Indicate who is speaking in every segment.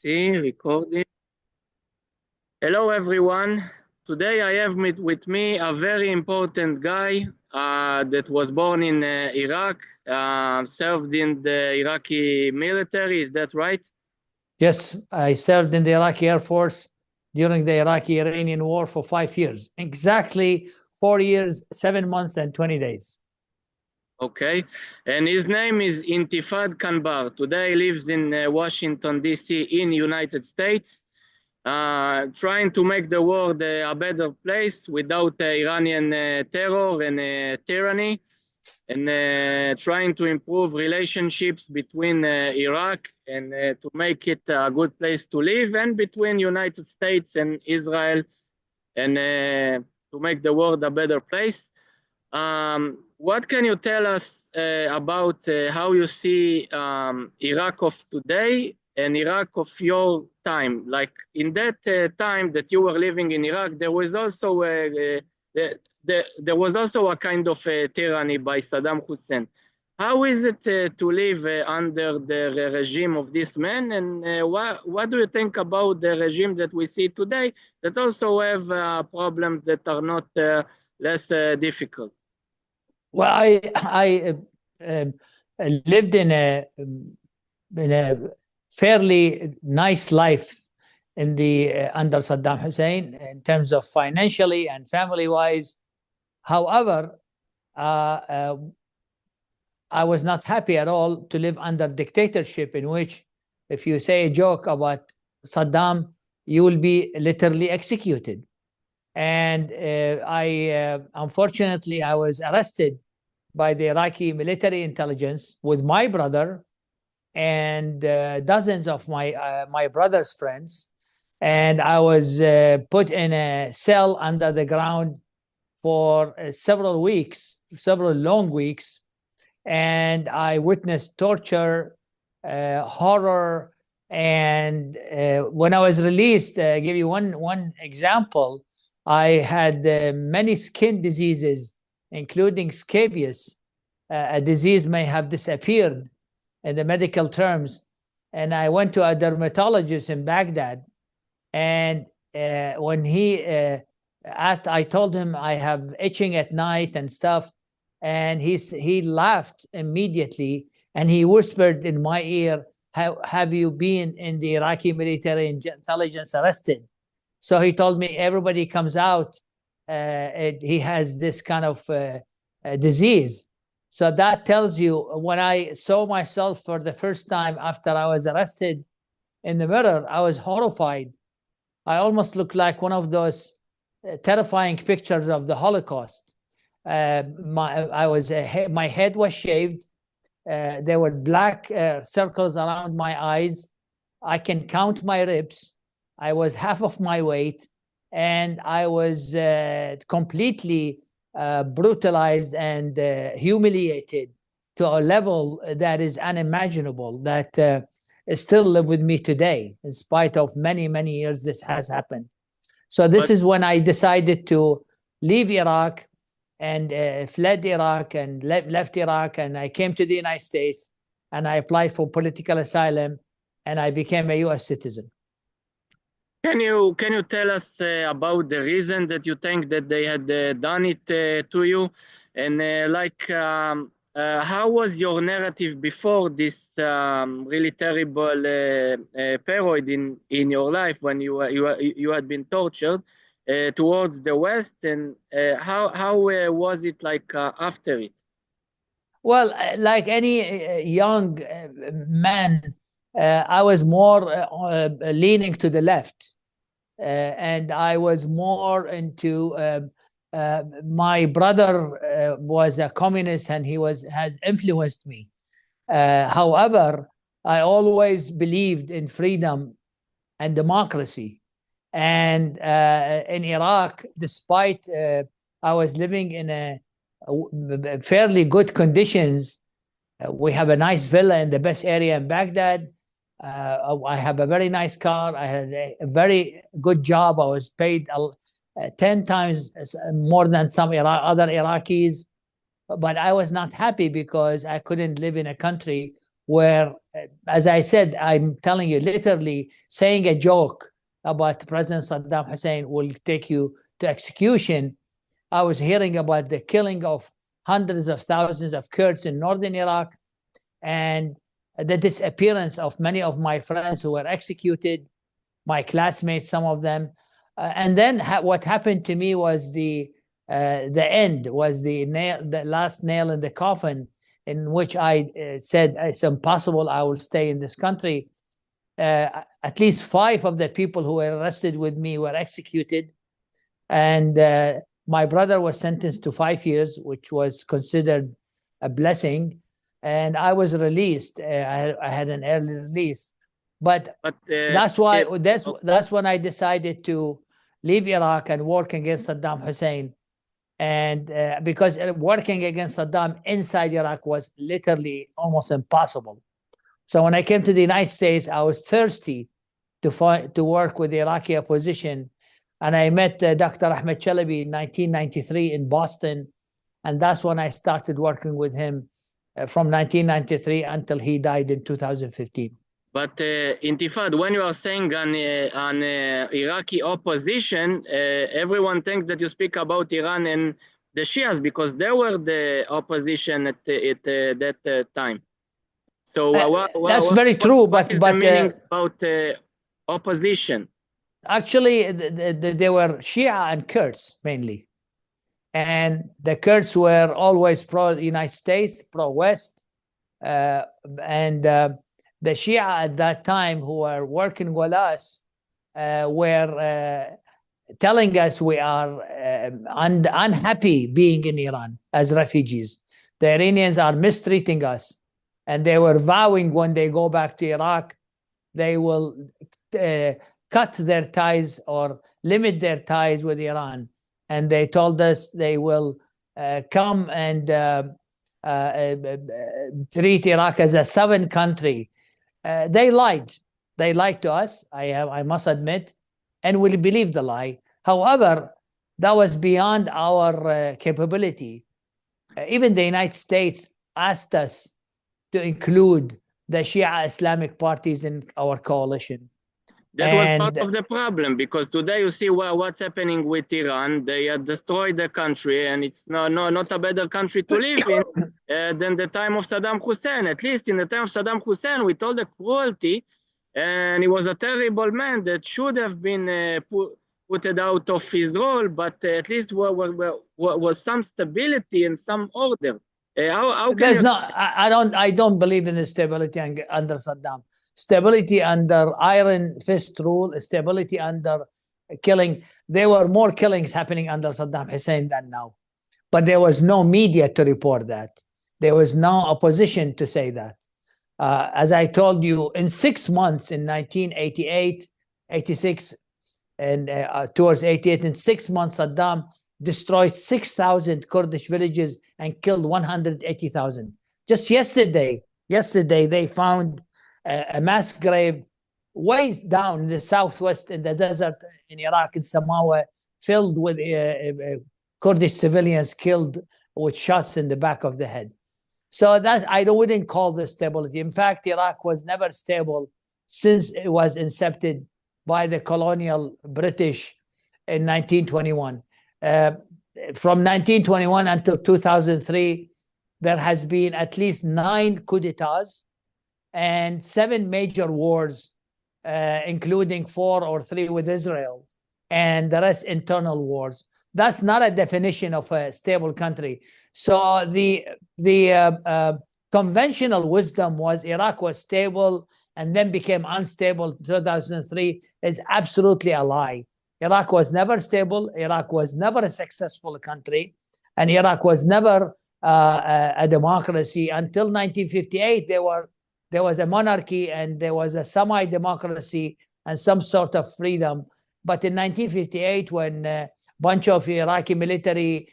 Speaker 1: See, recording. Hello, everyone. Today I have with me a very important guy that was born in Iraq, served in the Iraqi military. Is that right?
Speaker 2: Yes, I served in the Iraqi Air Force during the Iraqi-Iranian War for 5 years. Exactly 4 years, 7 months, and 20 days.
Speaker 1: Okay. And his name is Entifad Qanbar. Today he lives in Washington, D.C. in United States, trying to make the world a better place without Iranian terror and tyranny, and trying to improve relationships between Iraq and to make it a good place to live, and between United States and Israel, and to make the world a better place. What can you tell us about how you see Iraq of today and Iraq of your time? Like in that time that you were living in Iraq, there was also there was also a kind of tyranny by Saddam Hussein. How is it to live under the regime of this man? And what do you think about the regime that we see today that also have problems that are not less difficult?
Speaker 2: Well, I lived in a fairly nice life in the under Saddam Hussein in terms of financially and family wise. However, I was not happy at all to live under dictatorship, in which if you say a joke about Saddam, you will be literally executed. And unfortunately, I was arrested by the Iraqi military intelligence with my brother and dozens of my brother's friends, and I was put in a cell under the ground for several weeks, several long weeks, and I witnessed torture, horror, and when I was released, I'll give you one example. I had many skin diseases, including scabies. A disease may have disappeared in the medical terms. And I went to a dermatologist in Baghdad. And when I told him I have itching at night and stuff. And he laughed immediately. And he whispered in my ear, have you been in the Iraqi military intelligence arrested? So he told me everybody comes out, he has this kind of disease. So that tells you, when I saw myself for the first time after I was arrested in the mirror, I was horrified. I almost looked like one of those terrifying pictures of the Holocaust. My head was shaved. There were black circles around my eyes. I can count my ribs. I was half of my weight, and I was completely brutalized and humiliated to a level that is unimaginable, that still live with me today. In spite of many, many years, this has happened. So this is when I decided to leave Iraq and fled Iraq and left Iraq, and I came to the United States, and I applied for political asylum, and I became a U.S. citizen.
Speaker 1: Can you tell us about the reason that you think that they had done it to you, and how was your narrative before this really terrible period in your life when you had been tortured towards the West, and how was it like after it?
Speaker 2: Well, like any young man, I was more leaning to the left, and I was more into. My brother was a communist, and he has influenced me. However, I always believed in freedom and democracy. And in Iraq, despite I was living in a fairly good conditions, we have a nice villa in the best area in Baghdad. I have a very nice car. I had a very good job. I was paid 10 times more than some other Iraqis. But I was not happy because I couldn't live in a country where, as I said, I'm telling you, literally saying a joke about President Saddam Hussein will take you to execution. I was hearing about the killing of hundreds of thousands of Kurds in northern Iraq, and the disappearance of many of my friends who were executed, my classmates, some of them. And then what happened to me was the end, was the last nail in the coffin, in which I said, it's impossible, I will stay in this country. At least 5 of the people who were arrested with me were executed. And my brother was sentenced to 5 years, which was considered a blessing. And I was released. I had an early release. But that's why that's when I decided to leave Iraq and work against Saddam Hussein. And because working against Saddam inside Iraq was literally almost impossible. So when I came to the United States, I was thirsty to work with the Iraqi opposition. And I met Dr. Ahmed Chalabi in 1993 in Boston. And that's when I started working with him from 1993 until he died in 2015.
Speaker 1: But Intifad, when you are saying an Iraqi opposition, everyone thinks that you speak about Iran and the Shias, because they were the opposition at that time. So
Speaker 2: that's very true.
Speaker 1: What is the meaning about opposition?
Speaker 2: Actually, they were Shia and Kurds mainly. And the Kurds were always pro-United States, pro-West. And the Shia at that time who were working with us were telling us we are unhappy being in Iran as refugees. The Iranians are mistreating us. And they were vowing when they go back to Iraq, they will cut their ties or limit their ties with Iran. And they told us they will come and treat Iraq as a sovereign country. They lied. They lied to us, I must admit, and we believed the lie. However, that was beyond our capability. Even the United States asked us to include the Shia Islamic parties in our coalition.
Speaker 1: That was part of the problem, because today you see what's happening with Iran. They have destroyed the country, and it's not a better country to live in than the time of Saddam Hussein. At least in the time of Saddam Hussein, with all the cruelty, and he was a terrible man that should have been put out of his role, but at least was some stability and some order. How
Speaker 2: There's not. I don't believe in the stability under Saddam. Stability under iron fist rule, stability under killing. There were more killings happening under Saddam Hussein than now. But there was no media to report that. There was no opposition to say that. As I told you, in 6 months, in 1988, 86, and towards 88, in 6 months, Saddam destroyed 6,000 Kurdish villages and killed 180,000. Just yesterday they found a mass grave way down in the southwest in the desert in Iraq, in Samawa, filled with Kurdish civilians killed with shots in the back of the head. So I wouldn't call this stability. In fact, Iraq was never stable since it was incepted by the colonial British in 1921. From 1921 until 2003, there has been at least 9 coups d'etats and 7 major wars, including 4 or 3 with Israel, and the rest internal wars. That's not a definition of a stable country. So the conventional wisdom was Iraq was stable and then became unstable in 2003 is absolutely a lie. Iraq was never stable. Iraq was never a successful country, and Iraq was never a democracy until 1958. There was a monarchy and there was a semi-democracy and some sort of freedom. But in 1958, when a bunch of Iraqi military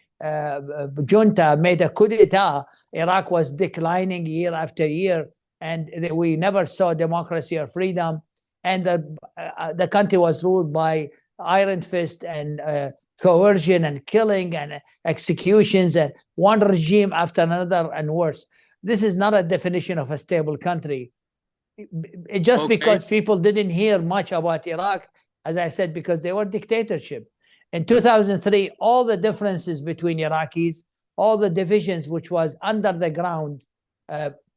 Speaker 2: junta made a coup d'etat, Iraq was declining year after year, and we never saw democracy or freedom. And the country was ruled by iron fist and coercion and killing and executions, and one regime after another and worse. this is not a definition of a stable country. Just because people didn't hear much about Iraq, as I said, because they were dictatorship. In 2003, all the differences between Iraqis, all the divisions which was under the ground,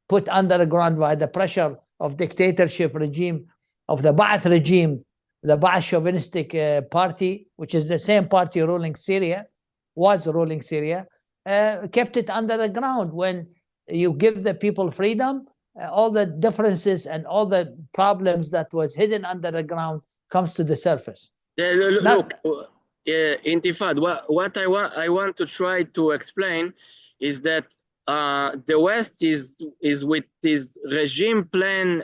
Speaker 2: put under the ground by the pressure of dictatorship regime, of the Ba'ath regime, the Ba'ath chauvinistic party, which is the same party ruling Syria, kept it under the ground. When you give the people freedom, all the differences and all the problems that was hidden under the ground comes to the surface.
Speaker 1: Look, Intifad, what I want to try to explain is that the West is with this regime plan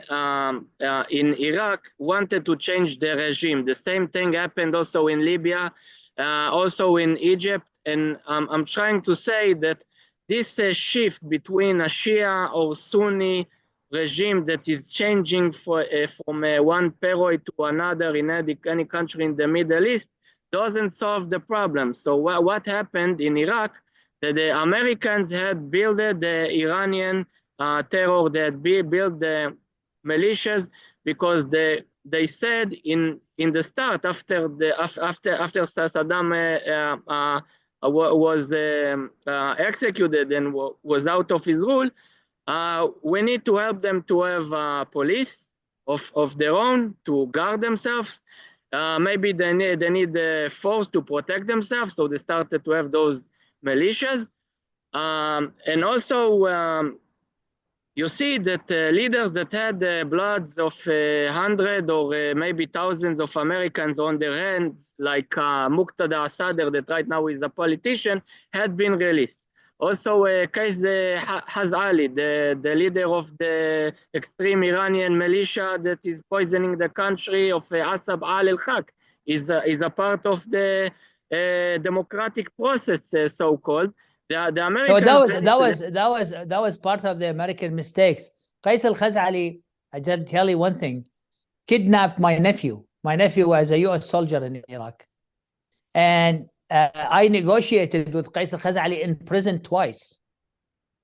Speaker 1: in Iraq, wanted to change the regime. The same thing happened also in Libya, also in Egypt. And I'm trying to say that this shift between a Shia or Sunni regime that is changing from one period to another in any country in the Middle East doesn't solve the problem. So what happened in Iraq, that the Americans had built the Iranian terror, they had built the militias, because they said in the start, after Saddam was executed and was out of his rule, we need to help them to have police of their own to guard themselves. Maybe they need the force to protect themselves, so they started to have those militias. And also, you see that leaders that had the bloods of 100 or maybe thousands of Americans on their hands, like Muqtada Sadr, that right now is a politician, had been released. Also, Qais Ali, the leader of the extreme Iranian militia that is poisoning the country, of Asab al-Haq, is a part of the democratic process, so-called. The American.
Speaker 2: So that was part of the American mistakes. Qais al-Khazali, I just tell you one thing, kidnapped my nephew. My nephew was a U.S. soldier in Iraq, and I negotiated with Qais al-Khazali in prison twice.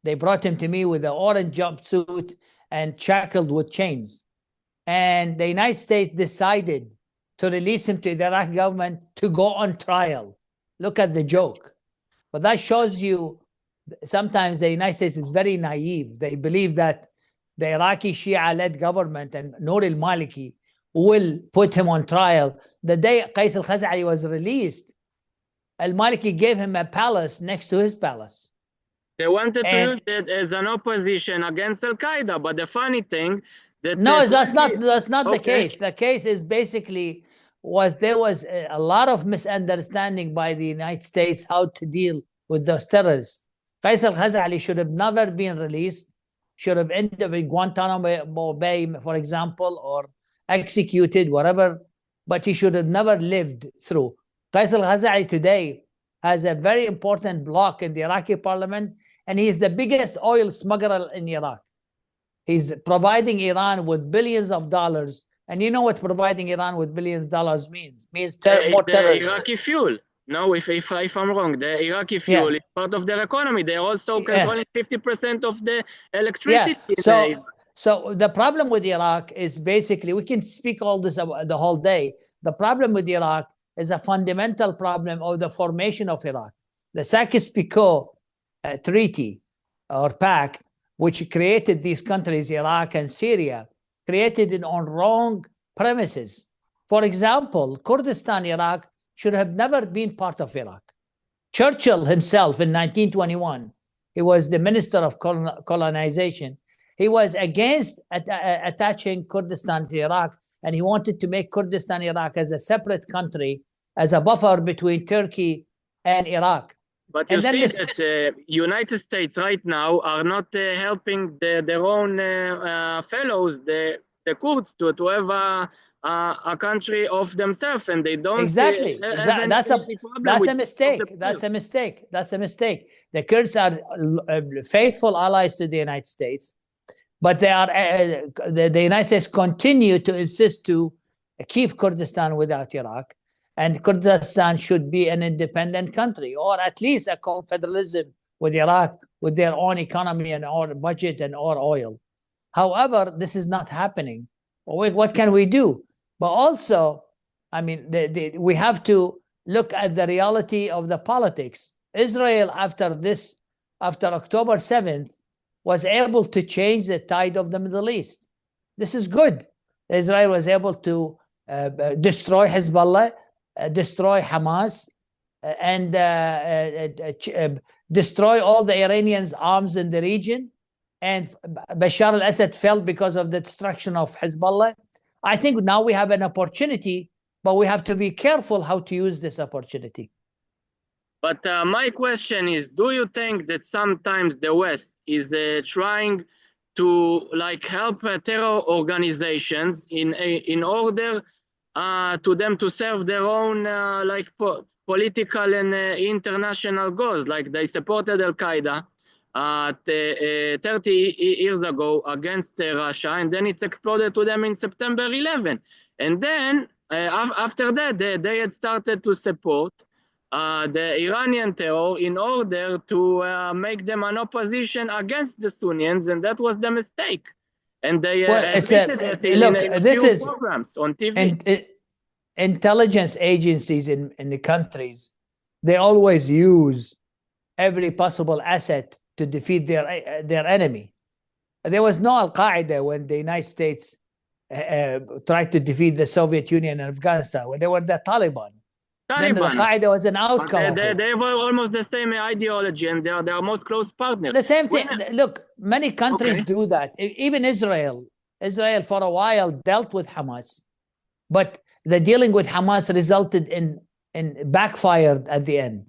Speaker 2: They brought him to me with an orange jumpsuit and shackled with chains. And the United States decided to release him to the Iraqi government to go on trial. Look at the joke. But that shows you sometimes the United States is very naive. They believe that the Iraqi Shia-led government and Noor al-Maliki will put him on trial. The day Qais al-Khazali was released, al-Maliki gave him a palace next to his palace.
Speaker 1: They wanted to use it as an opposition against Al-Qaeda, but the funny thing that
Speaker 2: that's not the case. The case is basically there was a lot of misunderstanding by the United States how to deal with those terrorists. Qais al-Khazali should have never been released, should have ended up in Guantanamo Bay, for example, or executed, whatever, but he should have never lived through. Qais al-Khazali today has a very important block in the Iraqi parliament, and he is the biggest oil smuggler in Iraq. He's providing Iran with billions of dollars. And you know what providing Iran with billions of dollars means? Means more terrorism.
Speaker 1: Iraqi fuel. No, if I'm wrong, the Iraqi fuel is part of their economy. They're also controlling 50% of the electricity.
Speaker 2: So the problem with Iraq is basically, we can speak all this the whole day. The problem with Iraq is a fundamental problem of the formation of Iraq. The Sykes-Picot Treaty or Pact, which created these countries, Iraq and Syria, created it on wrong premises. For example, Kurdistan, Iraq, should have never been part of Iraq. Churchill himself in 1921, he was the minister of colonization. He was against attaching Kurdistan to Iraq, and he wanted to make Kurdistan, Iraq as a separate country, as a buffer between Turkey and Iraq.
Speaker 1: But you see that the United States right now are not helping their own fellows, the Kurds, to have a country of themselves, and they don't.
Speaker 2: Exactly. That's a mistake. That's a mistake. That's a mistake. The Kurds are faithful allies to the United States, but they are the United States continue to insist to keep Kurdistan without Iraq. And Kurdistan should be an independent country, or at least a confederalism with Iraq with their own economy and our budget and our oil. However, this is not happening. What can we do? But also, I mean, we have to look at the reality of the politics. Israel, after October 7th, was able to change the tide of the Middle East. This is good. Israel was able to destroy Hezbollah, destroy Hamas, and destroy all the Iranians' arms in the region. And Bashar al-Assad fell because of the destruction of Hezbollah. I think now we have an opportunity, but we have to be careful how to use this opportunity.
Speaker 1: But my question is, do you think that sometimes the West is trying to help terror organizations in order to them to serve their own political and international goals? Like they supported Al-Qaeda 30 years ago against Russia, and then it exploded to them in September 11. And then after that, they had started to support the Iranian terror in order to make them an opposition against the Sunnis, and that was the mistake. And they admitted it in a few programs on TV.
Speaker 2: And intelligence agencies in the countries, they always use every possible asset to defeat their enemy. There was no Al-Qaeda when the United States tried to defeat the Soviet Union in Afghanistan, when they were the Taliban. Then the Al-Qaeda was an outcome.
Speaker 1: They were almost the same ideology, and they are their most close partners.
Speaker 2: The same thing. Look, many countries do that. Even Israel for a while dealt with Hamas, but the dealing with Hamas resulted in backfired at the end.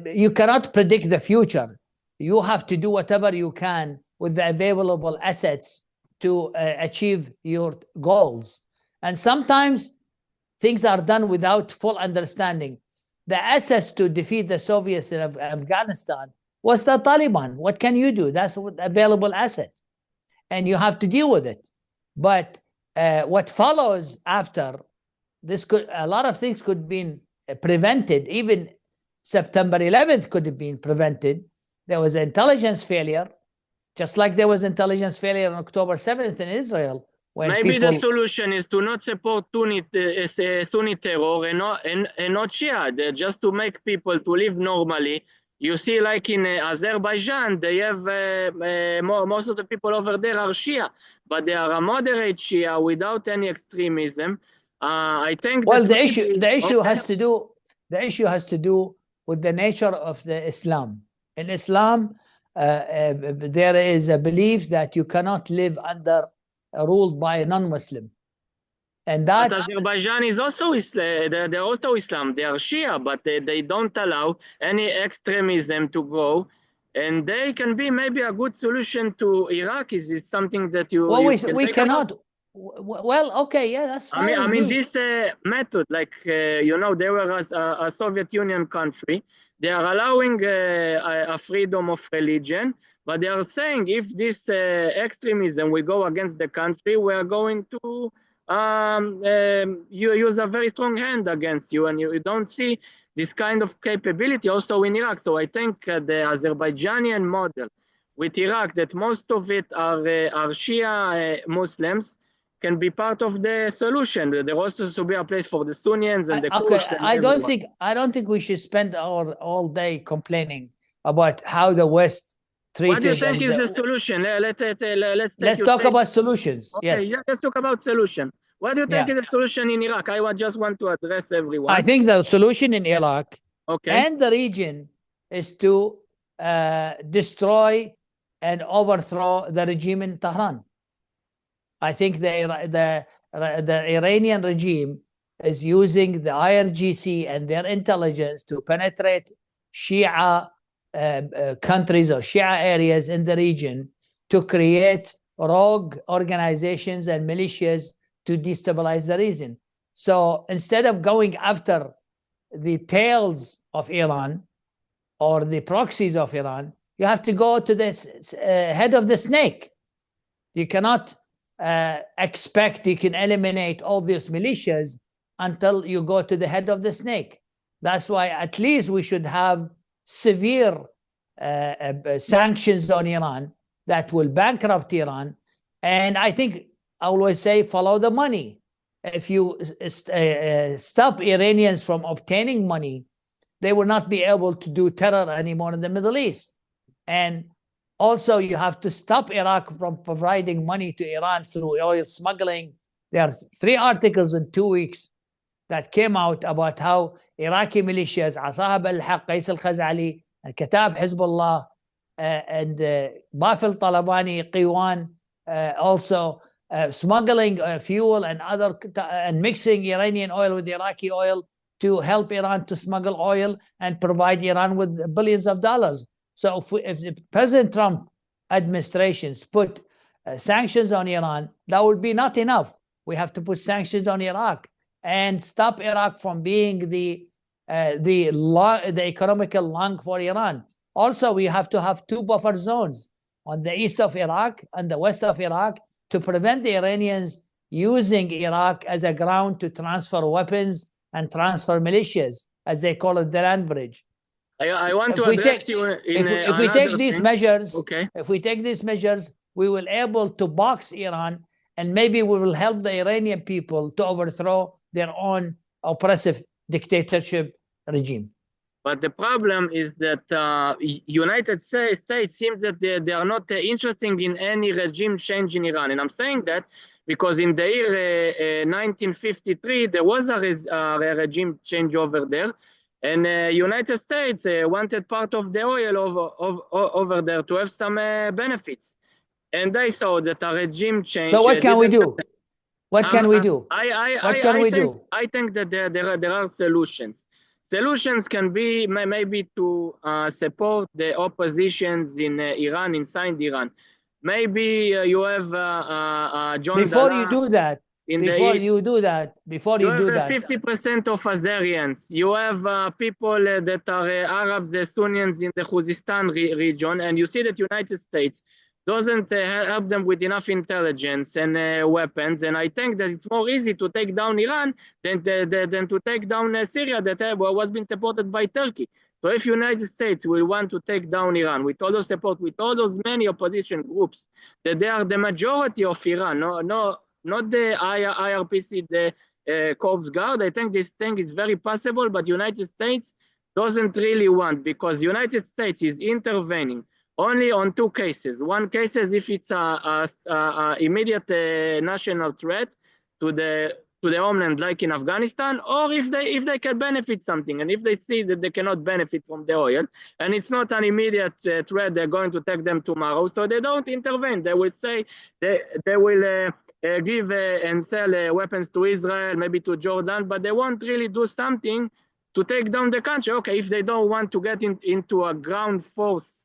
Speaker 2: You cannot predict the future. You have to do whatever you can with the available assets to achieve your goals. And sometimes things are done without full understanding. The assets to defeat the Soviets in Afghanistan was the Taliban. What can you do? That's what available asset. And you have to deal with it. But what follows after this, a lot of things could have been prevented. Even September 11th could have been prevented. There was intelligence failure, just like there was intelligence failure on October 7th in Israel.
Speaker 1: Maybe the solution is to not support Sunni terror and not Shia, just to make people to live normally. You see, like in Azerbaijan, they have most of the people over there are Shia, but they are a moderate Shia without any extremism. I think.
Speaker 2: Well, the issue has to do with the nature of the Islam. In Islam, there is a belief that you cannot live ruled by a non-Muslim, and that.
Speaker 1: But Azerbaijan is also Islam. They're also Islam. They are Shia, but they don't allow any extremism to grow, and they can be maybe a good solution to Iraq. Is it something that you?
Speaker 2: Well, we cannot. Well, okay, yeah, that's fine.
Speaker 1: I mean, this method, like there was a Soviet Union country. They are allowing a freedom of religion, but they are saying if this extremism will go against the country, we are going to use a very strong hand against you, and you don't see this kind of capability also in Iraq. So I think the Azerbaijani model with Iraq, that most of it are Shia Muslims, can be part of the solution. There also should be a place for the Sunnis and the Kurds.
Speaker 2: I don't think we should spend all day complaining about how the West treated.
Speaker 1: What do you think is the solution?
Speaker 2: Let's talk about solutions.
Speaker 1: Okay, yes. Let's talk about solution. What do you think is the solution in Iraq? I just want to address everyone.
Speaker 2: I think the solution in Iraq and the region is to destroy and overthrow the regime in Tehran. I think the Iranian regime is using the IRGC and their intelligence to penetrate Shia countries or Shia areas in the region to create rogue organizations and militias to destabilize the region. So instead of going after the tails of Iran or the proxies of Iran, you have to go to the head of the snake. You cannot expect you can eliminate all these militias until you go to the head of the snake. That's why at least we should have severe sanctions on Iran that will bankrupt Iran. And I think I always say, follow the money. If you stop Iranians from obtaining money, they will not be able to do terror anymore in the Middle East. And also, you have to stop Iraq from providing money to Iran through oil smuggling. There are 3 articles in 2 weeks that came out about how Iraqi militias, Asahab al-Haq, Qais al-Khazali, and Katab Hezbollah, and Bafil Talabani, Qiwan, also smuggling fuel and and mixing Iranian oil with Iraqi oil to help Iran to smuggle oil and provide Iran with billions of dollars. So if the President Trump administrations put sanctions on Iran, that would be not enough. We have to put sanctions on Iraq and stop Iraq from being the economical lung for Iran. Also, we have to have 2 buffer zones on the east of Iraq and the west of Iraq to prevent the Iranians using Iraq as a ground to transfer weapons and transfer militias, as they call it, the land bridge.
Speaker 1: I want to address you in
Speaker 2: if we take these measures,
Speaker 1: okay.
Speaker 2: If we take these measures, we will able to box Iran, and maybe we will help the Iranian people to overthrow their own oppressive dictatorship regime.
Speaker 1: But the problem is that United States seems that they are not interested in any regime change in Iran. And I'm saying that because in the year 1953, there was a regime change over there. And United States wanted part of the oil over there to have some benefits. And they saw that a regime change.
Speaker 2: So what can we do? What can we do?
Speaker 1: I think that there are solutions. Solutions can be maybe to support the oppositions in Iran, inside Iran. Maybe you have John
Speaker 2: Before
Speaker 1: Dalla
Speaker 2: you do that, before you do that,
Speaker 1: 50% of Azerians. You have people that are Arabs, the Sunnis in the Khuzestan region, and you see that United States doesn't help them with enough intelligence and weapons. And I think that it's more easy to take down Iran than to take down Syria that was being supported by Turkey. So if United States will want to take down Iran with all those support, with all those many opposition groups, that they are the majority of Iran, not the IRPC, the Corps Guard, I think this thing is very possible, but United States doesn't really want, because the United States is intervening only on 2 cases. One case is if it's a immediate national threat to the homeland, like in Afghanistan, or if they can benefit something, and if they see that they cannot benefit from the oil, and it's not an immediate threat, they're going to take them tomorrow, so they don't intervene. They will say they will give and sell weapons to Israel, maybe to Jordan, but they won't really do something to take down the country. Okay, if they don't want to get into a ground force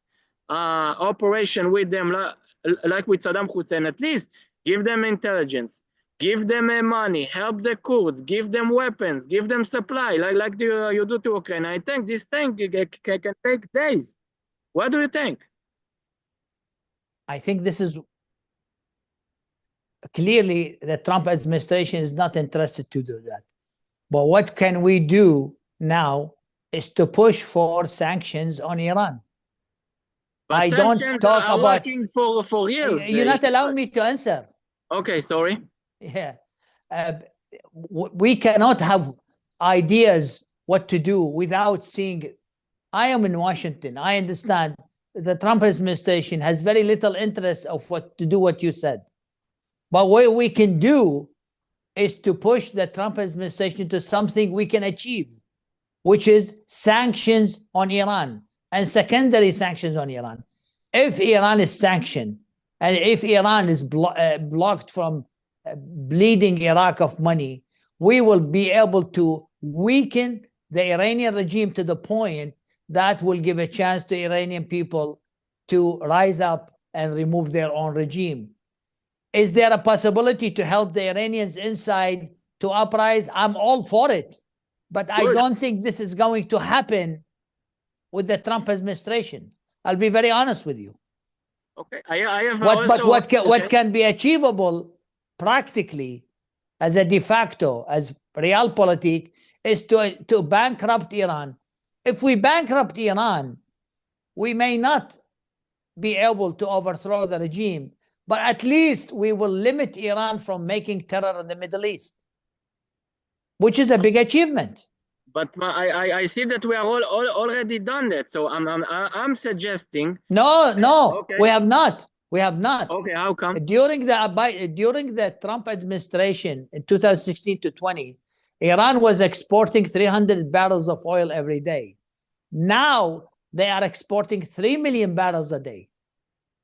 Speaker 1: operation with them, like with Saddam Hussein, at least give them intelligence, give them money, help the Kurds, give them weapons, give them supply, like you do to Ukraine. I think this thing can take days. What do you think?
Speaker 2: I think this is clearly the Trump administration is not interested to do that. But what can we do now is to push for sanctions on Iran.
Speaker 1: But
Speaker 2: I don't talk about
Speaker 1: working for years.
Speaker 2: You're not allowing me to answer.
Speaker 1: Okay, sorry.
Speaker 2: Yeah, we cannot have ideas what to do without seeing. I am in Washington. I understand the Trump administration has very little interest of what to do what you said. But what we can do is to push the Trump administration to something we can achieve, which is sanctions on Iran and secondary sanctions on Iran. If Iran is sanctioned and if Iran is blocked from bleeding Iraq of money, we will be able to weaken the Iranian regime to the point that will give a chance to Iranian people to rise up and remove their own regime. Is there a possibility to help the Iranians inside to uprise? I'm all for it. But I don't think this is going to happen with the Trump administration. I'll be very honest with you.
Speaker 1: Okay, I have
Speaker 2: what can be achievable practically as a de facto, as realpolitik, is to bankrupt Iran. If we bankrupt Iran, We may not be able to overthrow the regime, but at least we will limit Iran from making terror in the Middle East, which is a big achievement.
Speaker 1: But I see that we are already done that. So I'm suggesting.
Speaker 2: No,
Speaker 1: Okay.
Speaker 2: we have not. We have not.
Speaker 1: Okay, how come?
Speaker 2: During the Trump administration in 2016 to 20, Iran was exporting 300 barrels of oil every day. Now they are exporting 3 million barrels a day.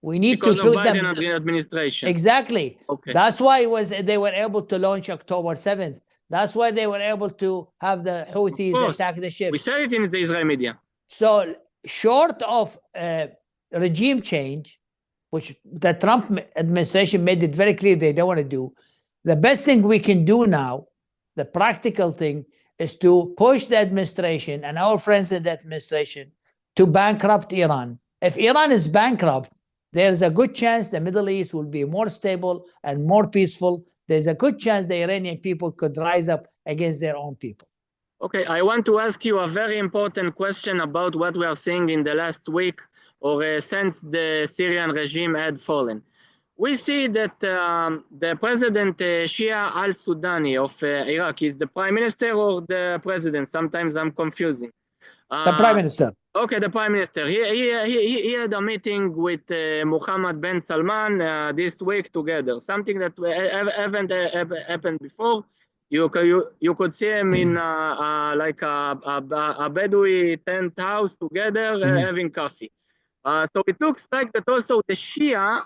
Speaker 2: We need
Speaker 1: because
Speaker 2: to
Speaker 1: of
Speaker 2: put them
Speaker 1: Biden administration.
Speaker 2: Exactly.
Speaker 1: Okay.
Speaker 2: That's why they were able to launch October 7th. That's why they were able to have the Houthis attack the ships.
Speaker 1: We said it in the Israeli media.
Speaker 2: So short of regime change, which the Trump administration made it very clear they don't want to do, the best thing we can do now, the practical thing, is to push the administration and our friends in the administration to bankrupt Iran. If Iran is bankrupt, there's a good chance the Middle East will be more stable and more peaceful. There's a good chance the Iranian people could rise up against their own people.
Speaker 1: Okay, I want to ask you a very important question about what we are seeing in the last week or since the Syrian regime had fallen. We see that the president Shia al-Sudani of Iraq is the prime minister or the president. Sometimes I'm confusing.
Speaker 2: The prime minister.
Speaker 1: Okay, the prime minister. He had a meeting with Mohammed bin Salman this week together. Something that haven't happened before. You could see him in like a Bedouin tent house together having coffee. So it looks like that also the Shia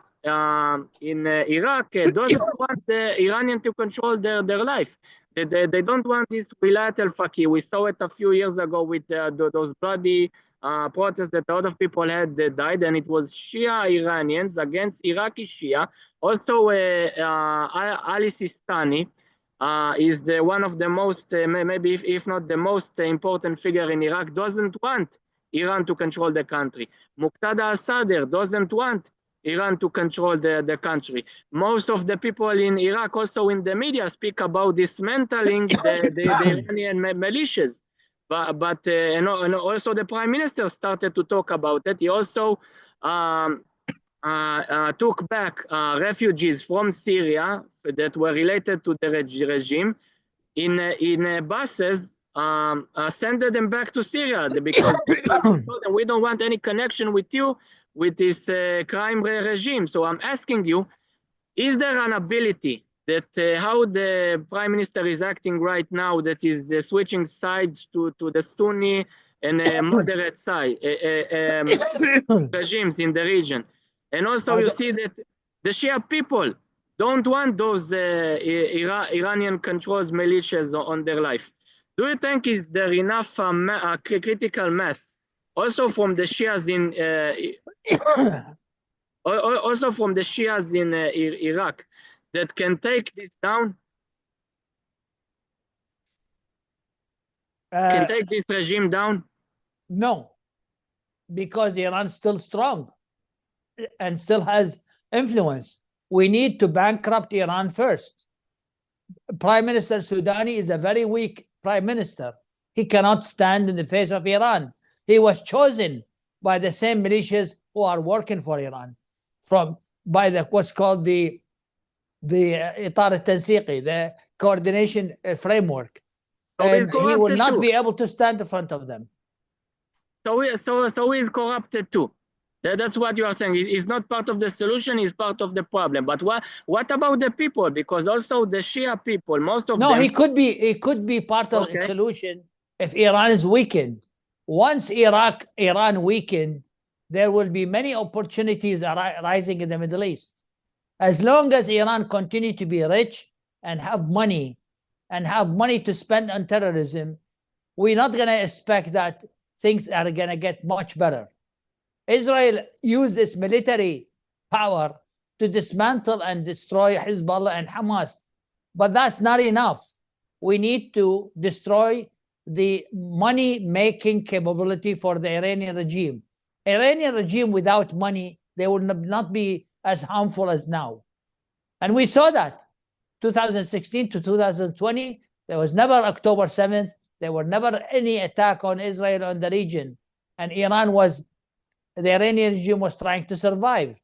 Speaker 1: in Iraq doesn't want the Iranian to control their life. They don't want this Wilayat al-Faqih. We saw it a few years ago with those bloody protests that a lot of people had died, and it was Shia Iranians against Iraqi Shia. Also, Ali Sistani is one of the most, maybe if not the most important figure in Iraq, doesn't want Iran to control the country. Muqtada al-Sadr doesn't want Iran to control the country. Most of the people in Iraq, also in the media, speak about dismantling the Iranian militias. But and also the prime minister started to talk about it. He also took back refugees from Syria that were related to the regime in buses, sent them back to Syria because we don't want any connection with you with this crime regime. So I'm asking you, is there an ability that how the prime minister is acting right now, that is switching sides to the Sunni and moderate side regimes in the region? And also you see that the Shia people don't want those Iranian controls militias on their life. Do you think is there enough critical mass also from the Shias in also from the Shias in Iraq that can take this down? Can take this regime down?
Speaker 2: No, because Iran is still strong and still has influence. We need to bankrupt Iran first. Prime Minister Sudani is a very weak prime minister. He cannot stand in the face of Iran. He was chosen by the same militias who are working for Iran, by what's called the Itar al-Tansiqi, the coordination framework. And he will not be able to stand in front of them.
Speaker 1: So he's corrupted too. That's what you are saying. He's not part of the solution, he's part of the problem. But what about the people? Because also the Shia people, most of them...
Speaker 2: No, he could be part of the solution if Iran is weakened. Once Iran weakened, there will be many opportunities rising in the Middle East. As long as Iran continue to be rich and have money to spend on terrorism, we're not going to expect that things are going to get much better. Israel used its military power to dismantle and destroy Hezbollah and Hamas, but that's not enough. We need to destroy the money-making capability for the Iranian regime. Iranian regime without money, they would not be as harmful as now. And we saw that. 2016 to 2020, there was never October 7th. There were never any attack on Israel or the region. And Iran was the Iranian regime was trying to survive.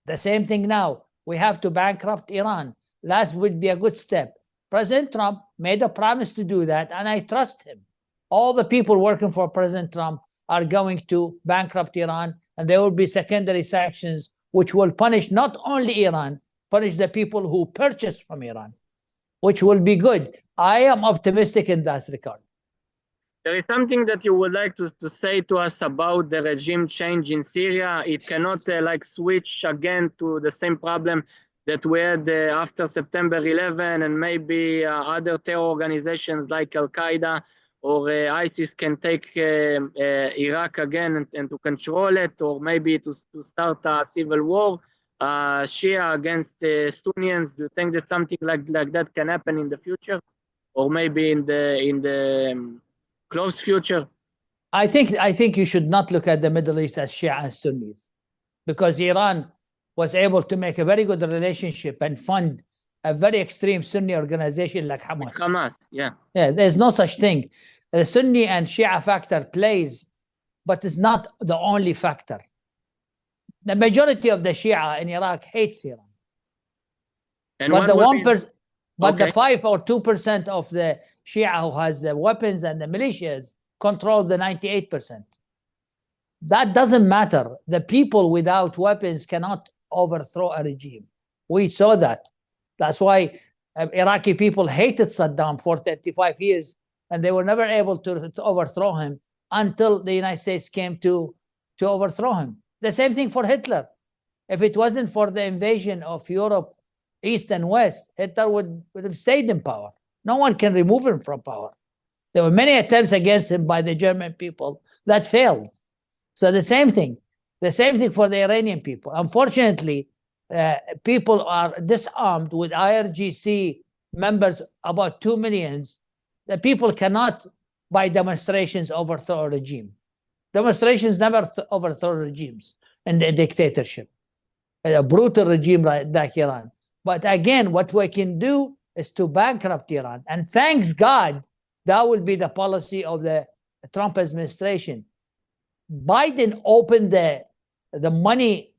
Speaker 2: The same thing now. We have to bankrupt Iran. That would be a good step. President Trump made a promise to do that, and I trust him. All the people working for President Trump are going to bankrupt Iran, and there will be secondary sanctions which will punish not only Iran, punish the people who purchased from Iran, which will be good. I am optimistic in that regard.
Speaker 1: There is something that you would like to say to us about the regime change in Syria. It cannot like switch again to the same problem that we had after September 11, and maybe other terror organizations like Al-Qaeda or ISIS can take Iraq again and to control it, or maybe to start a civil war, Shia against Sunnis. Do you think that something like that can happen in the future, or maybe in the close future?
Speaker 2: I think you should not look at the Middle East as Shia and Sunnis, because Iran was able to make a very good relationship and fund a very extreme Sunni organization like Hamas.
Speaker 1: Hamas, yeah.
Speaker 2: Yeah, there's no such thing. The Sunni and Shia factor plays, but it's not the only factor. The majority of the Shia in Iraq hates Iran.
Speaker 1: And
Speaker 2: but the 1%, but
Speaker 1: okay,
Speaker 2: the 5 or 2% of the Shia who has the weapons and the militias control the 98%. That doesn't matter. The people without weapons cannot overthrow a regime. We saw that. That's why Iraqi people hated Saddam for 35 years, and they were never able to overthrow him until the United States came to overthrow him. The same thing for Hitler. If it wasn't for the invasion of Europe, East and West, Hitler would have stayed in power. No one can remove him from power. There were many attempts against him by the German people that failed. So the same thing for the Iranian people. Unfortunately, people are disarmed with IRGC members, about 2 million. The people cannot, by demonstrations, overthrow a regime. Demonstrations never overthrow regimes in the dictatorship. A brutal regime like Iran. But again, what we can do is to bankrupt Iran. And thanks God, that will be the policy of the Trump administration. Biden opened the money,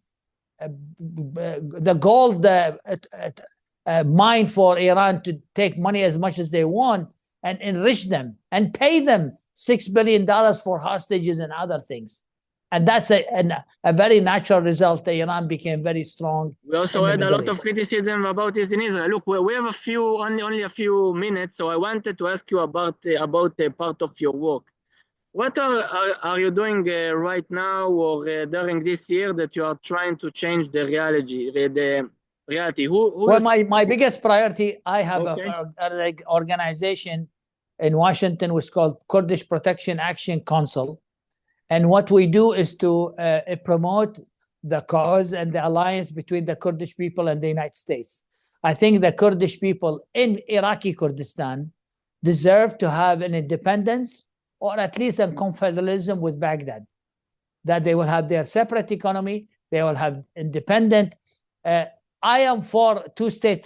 Speaker 2: the gold mine for Iran to take money as much as they want and enrich them and pay them $6 billion for hostages and other things. And that's a very natural result that Iran became very strong.
Speaker 1: We also had a lot of criticism about this in Israel. Look, we have only a few minutes, so I wanted to ask you about a part of your work. What are you doing right now or during this year that you are trying to change the reality?
Speaker 2: Well, my biggest priority, I have an organization in Washington which is called Kurdish Protection Action Council. And what we do is to promote the cause and the alliance between the Kurdish people and the United States. I think the Kurdish people in Iraqi Kurdistan deserve to have an independence, or at least a confederalism with Baghdad, that they will have their separate economy, they will have independent. I am for two-state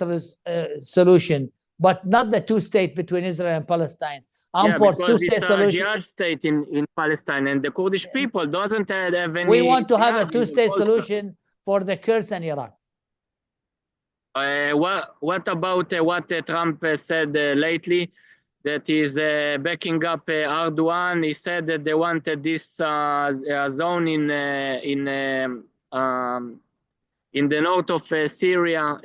Speaker 2: solution, but not the two-state between Israel and Palestine. I'm for two-state solution.
Speaker 1: Jihad state in Palestine, and the Kurdish people doesn't have any.
Speaker 2: We want to have a two-state solution for the Kurds and Iraq.
Speaker 1: What about what Trump said lately, that he's backing up Erdogan? He said that they wanted this zone in the north of Syria,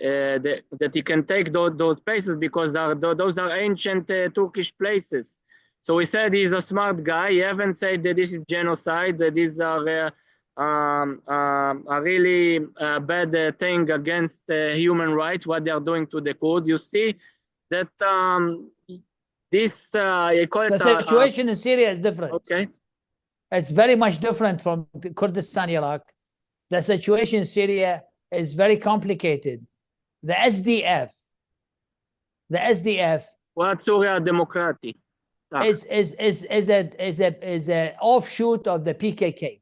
Speaker 1: that he can take those places because those are ancient Turkish places. So he said he's a smart guy. He haven't said that this is genocide, that these are a really bad thing against human rights, what they are doing to the Kurds. You see that this...
Speaker 2: the situation in Syria is different.
Speaker 1: Okay.
Speaker 2: It's very much different from Kurdistan, Iraq. The situation in Syria is very complicated. The SDF.
Speaker 1: What Syria Democratic
Speaker 2: is a offshoot of the PKK.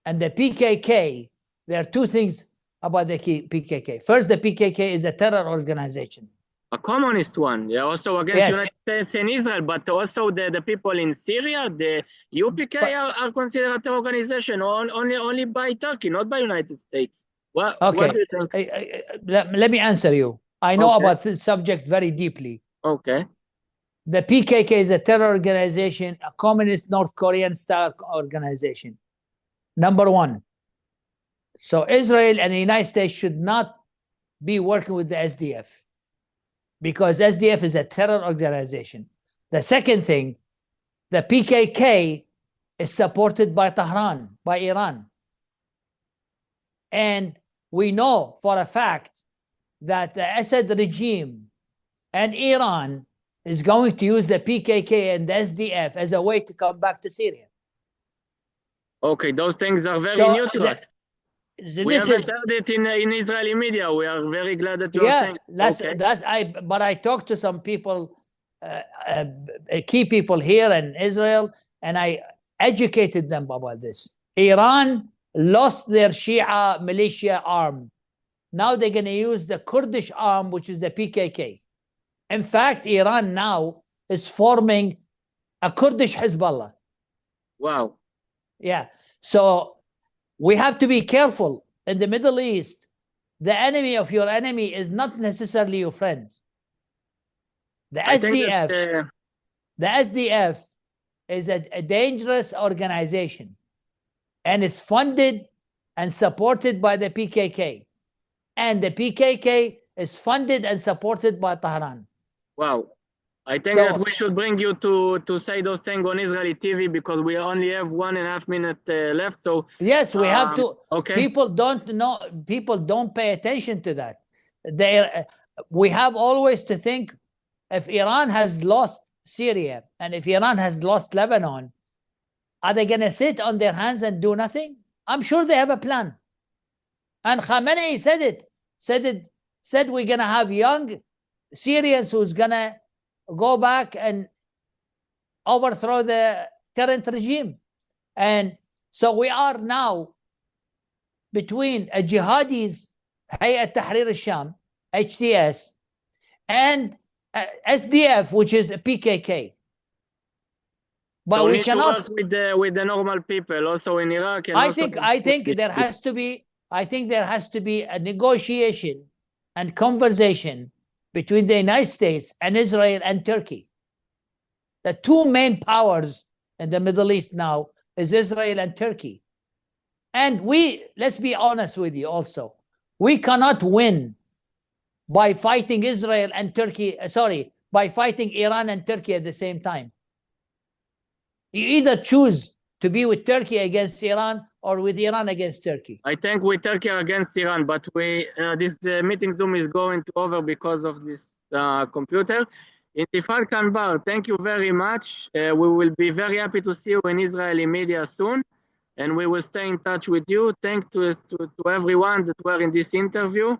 Speaker 2: And the PKK, there are two things about the PKK. First, the PKK is a terror organization.
Speaker 1: A communist one, yeah, also against
Speaker 2: Yes.
Speaker 1: United States and Israel, but also the people in Syria, the UPK are considered a terror organization only by Turkey, not by United States. What do you think?
Speaker 2: Let me answer you. I know about this subject very deeply.
Speaker 1: Okay.
Speaker 2: The PKK is a terror organization, a communist North Korean style organization. Number one. So Israel and the United States should not be working with the SDF because SDF is a terror organization. The second thing, the PKK is supported by Tehran, by Iran. And we know for a fact that the Assad regime and Iran is going to use the PKK and the SDF as a way to come back to Syria.
Speaker 1: Okay, those things are very new to us. We haven't heard it in Israeli media. We are very glad that you are saying.
Speaker 2: But I talked to some people, key people here in Israel, and I educated them about this. Iran lost their Shia militia arm. Now they're going to use the Kurdish arm, which is the PKK. In fact, Iran now is forming a Kurdish Hezbollah.
Speaker 1: Wow.
Speaker 2: Yeah. So we have to be careful. In the Middle East, the enemy of your enemy is not necessarily your friend. The SDF is a dangerous organization and is funded and supported by the PKK. And the PKK is funded and supported by Tehran.
Speaker 1: Wow. I think that we should bring you to say those things on Israeli TV because we only have 1.5 minutes left. So
Speaker 2: yes, we have to.
Speaker 1: Okay.
Speaker 2: People don't know. People don't pay attention to that. We have always to think if Iran has lost Syria and if Iran has lost Lebanon, are they going to sit on their hands and do nothing? I'm sure they have a plan. And Khamenei said we're going to have young Syrians who's going to go back and overthrow the current regime. And so we are now between a jihadis, Hayat Tahrir al-Sham, HTS, and SDF, which is a PKK.
Speaker 1: But so we cannot work with the normal people also in Iraq. And
Speaker 2: I think there has to be a negotiation and conversation between the United States and Israel and Turkey. The two main powers in the Middle East now is Israel and Turkey. And let's be honest with you also, we cannot win by fighting Israel and Turkey, by fighting Iran and Turkey at the same time. You either choose to be with Turkey against Iran or with Iran against Turkey.
Speaker 1: I think with Turkey against Iran, but this meeting Zoom is going to over because of this computer. Entifad Qanbar, thank you very much. We will be very happy to see you in Israeli media soon, and we will stay in touch with you. Thanks to everyone that were in this interview.